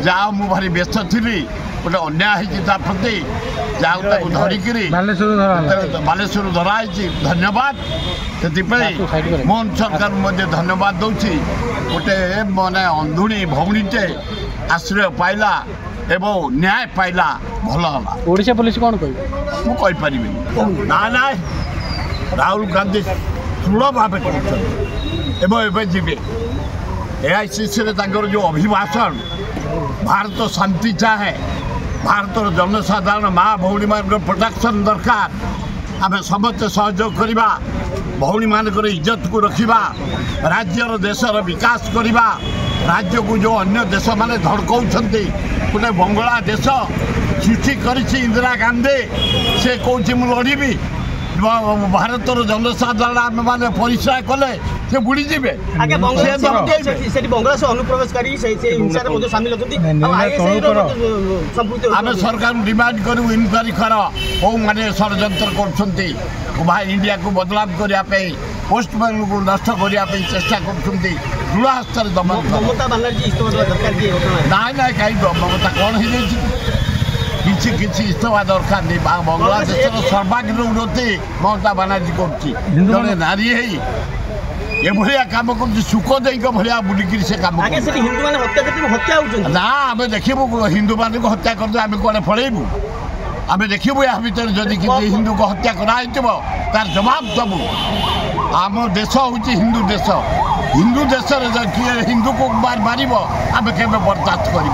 जहाँ मु भारी व्यस्त थी गोटे अन्याय प्रति जहाँ धरिकी बालेश्वर धराई धन्यवाद से मोहन सरकार धन्यवाद दूसरी गोटे माने अंधुणी भौणीटे आश्रय पाइला एवं न्याय पाइला भल है। ओडिशा पुलिस कौन कह मुझे ना ना राहुल गांधी दृढ़ भाव कर जीवे AICC जो अभिभाषण भारत शांति चाहे भारत जनसाधारण माँ भौणी मान प्रोटेक्शन दरकार आम समस्त सहयोग करवा भौणी मान इज्जत को रखा राज्यर देशर विकास करवा राज्य को जो अन्य देश माने धड़काउछन्ति गोटे बंगला देश सृष्टि करिछि इंदिरा गांधी से कौची मु लड़बी भारतर जनसाधारण आम मैंने परिचय कले से बुड़ी जी आम सरकार डिमांड करूँ इनक्वारी कर माने षड्यंत्र कर इंडिया को बदलाव करने पोस्टमैन को नष्ट करने चेष्टा कर हस्त दमन ना ना कहीं ममता कौन हो किसी इस्तफा दरकार नहीं बांग्लादेश सर्वांगीन उन्नति ममता बानार्जी कर नारी एभलिया कम कर सुखदेव भाया बुलिक से कम ना आम देखू हिंदू मान को हत्या कर आम कौन पलैबू आम देखू या भर जदि किसी हिंदू को हत्या कराई तार जवाब दबू आम देश हूँ हिंदू देश किए हिंदू को मार आम के बर्दाश्त कर।